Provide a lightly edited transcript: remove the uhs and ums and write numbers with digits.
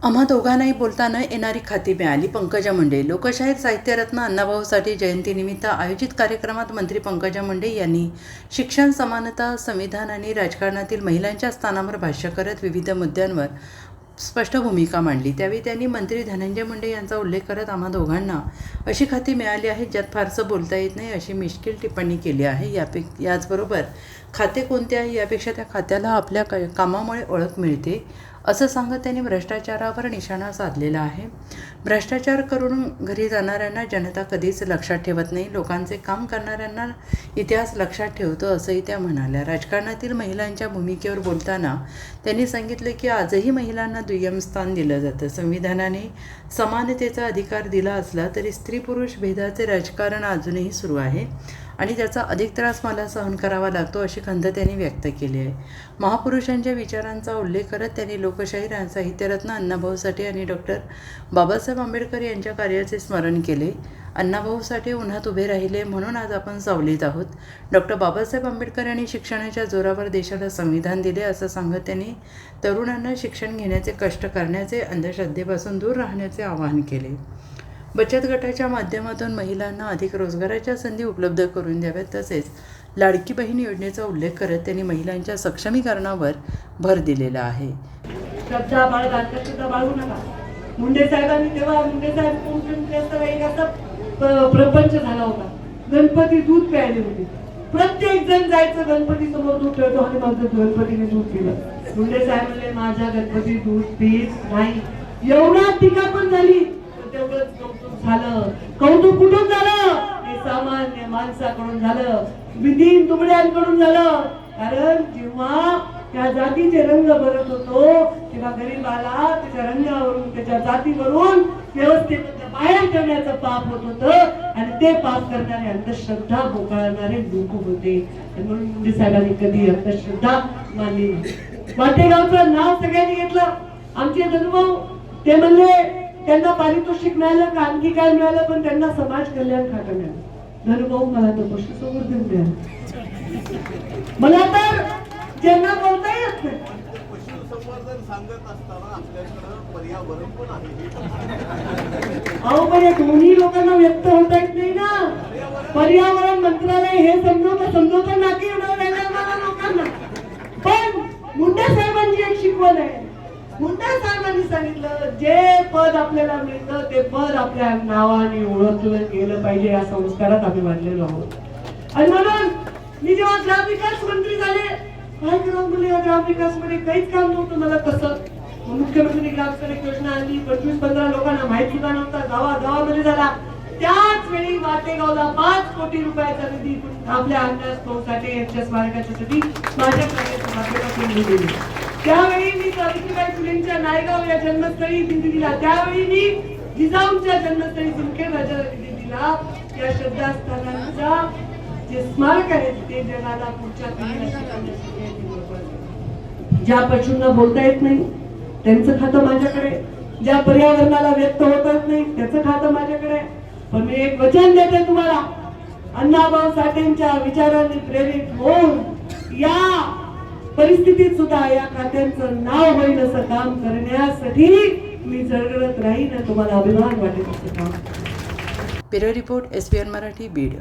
आम्हा दोघांनाही बोलता न येणारी खाती मिळाली. पंकजा मुंडे. लोकशाहीर साहित्यरत्न अण्णाभाऊ साठे जयंतीनिमित्त आयोजित कार्यक्रमात मंत्री पंकजा मुंडे यांनी शिक्षण, समानता, संविधान आणि राजकारणातील महिलांच्या स्थानावर भाष्य करत विविध मुद्द्यांवर स्पष्ट भूमिका मांडली. त्यावेळी त्यांनी मंत्री धनंजय मुंडे यांचा उल्लेख करत आम्हा दोघांना अशी खाती मिळाली आहेत ज्यात फारसं बोलता येत नाही अशी मिश्किल टिप्पणी केली आहे. याचबरोबर खाते कोणते आहे यापेक्षा त्या खात्याला आपल्या कामामुळे ओळख मिळते असं सांगत त्यांनी भ्रष्टाचारावर निशाणा साधलेला आहे. भ्रष्टाचार करून घरी जाणाऱ्यांना जनता कधीच लक्षात ठेवत नाही, लोकांचे काम करणाऱ्यांना इतिहास लक्षात ठेवतो असंही त्या म्हणाल्या. राजकारणातील महिलांच्या भूमिकेवर बोलताना त्यांनी सांगितलं की आजही महिलांना दुय्यम स्थान दिलं जातं. संविधानाने समानतेचा अधिकार दिला असला तरी स्त्री पुरुष भेदाचे राजकारण अजूनही सुरू आहे आणि त्याचा अधिक त्रास मला सहन करावा लागतो अशी खंत त्यांनी व्यक्त केली आहे. महापुरुषांच्या विचारांचा उल्लेख करत त्यांनी लोकशाहीर साहित्यरत्न अण्णाभाऊ साठे आणि डॉक्टर बाबासाहेब आंबेडकर यांच्या कार्याचे स्मरण केले. अण्णाभाऊ साठे उन्हात उभे राहिले म्हणून आज आपण सावलीत आहोत. डॉक्टर बाबासाहेब आंबेडकर यांनी शिक्षणाच्या जोरावर देशाला संविधान दिले असं सांगत त्यांनी तरुणांना शिक्षण घेण्याचे, कष्ट करण्याचे, अंधश्रद्धेपासून दूर राहण्याचे आवाहन केले. बचत गटाच्या माध्यमातून महिलांना अधिक रोजगाराच्या संधी उपलब्ध करून द्याव्यात. तसेच लाडकी बहीण योजनेचा उल्लेख करत त्यांनी महिलांच्या सक्षमीकरणावर भर दिलेला आहे. श्रद्धा बाळगा, श्रद्धा बाळगू नका. मुंडे साहेबांनी तेव्हा मुंडे साहेब एक असा प्रपंच झाला होता. गणपती दूध प्यायले होते. प्रत्येक जण जायचं गणपती समोर दूध ठेवतो आणि माझं गणपतीने दूध पिलं. मुंडे साहेब म्हणले माझा गणपती दूध पीत नाही. एवढा टीका पण झाली, तेवढंच कौतुक झालं. कौतुक कुठून झालं? हे सामान्य माणसाकडून झालं, विधीन तुबड्यांकडून झालं. कारण जेव्हा त्या जातीचे रंग भरत होतो तेव्हा गरीबाला त्याच्या रंगावरून, त्याच्या जातीवरून व्यवस्थेमध्ये बाहेर ठेवण्याचं पाप होत होतं आणि ते पाप करणारे अंधश्रद्धा बोकाळणारे लोक होते. म्हणून मुंडे साहेबांनी कधी अंधश्रद्धा मानली नाही. वाटेगावचं नाव सगळ्यांनी घेतलं. आमचे धनुभाऊ ते म्हणले त्यांना पारितोषिक मिळालं का आणखी काय मिळालं, पण त्यांना समाज कल्याण खातं मिळालं. धनुभाऊ मला तर पशुसंवर्धन मिळालं. मला तर ज्यांना बोलता येत नाही पशुसंवर्धन सांगत असताना आपल्याकडे पर्यावरण पण आहे. अहो पण या दोन्ही लोकांना व्यक्त होता येत नाही ना. पर्यावरण मंत्रालय हे समजवतं नाकी लोकांना. पण मुंडे साहेबांची एक शिकवण आहे. मुंडे साहेबांनी सांगितलं जे पद आपल्याला मिळतं ते पद आपल्या नावाने ओळखलं गेलं पाहिजे. या संस्कारात आम्ही बांधलेलो आहोत. आणि म्हणून मी जेव्हा ग्रामविकास मंत्री झाले, काय करावं म्हणले, या ग्रामविकास मध्ये काहीच काम नव्हतं मला. कसं मुख्यमंत्री ग्रामसडक योजना आणली, 25-15 लोकांना माहिती सुद्धा नव्हता. गावागावामध्ये झाला. त्याच वेळी वाटेगावला 5 कोटी रुपयाचा निधी आपल्या अण्णाभाऊ साठे यांच्या स्मारकासाठी माझ्या कार्याच्या माध्यमातून दिली. त्यावेळी मी सावित्रीबाई फुलेंच्या नायगाव या जन्मस्थळी निधी दिला. त्यावेळी मी जिजाऊंच्या जन्मस्थळी सिंदखेड राजाला निधी दिला. या श्रद्धास्थानांचा जे स्मारक आहे ते जगाला पुढच्या पिढीला. ज्या पशूंना बोलता येत नाही त्यांचं खातं माझ्याकडे, ज्या पर्यावरणाला व्यक्त होतात नाही त्याचं खातं माझ्याकडे. पण मी एक वचन देते तुम्हाला, अण्णाभाऊ साठेंच्या विचारांनी प्रेरित होऊन या परिस्थितीत सुद्धा या खात्यांचं नाव होईल असं काम करण्यासाठी मी झगडत राहीन. तुम्हाला अभिमान वाटेल असं काम. Bureau report, SBN Marathi, Beed.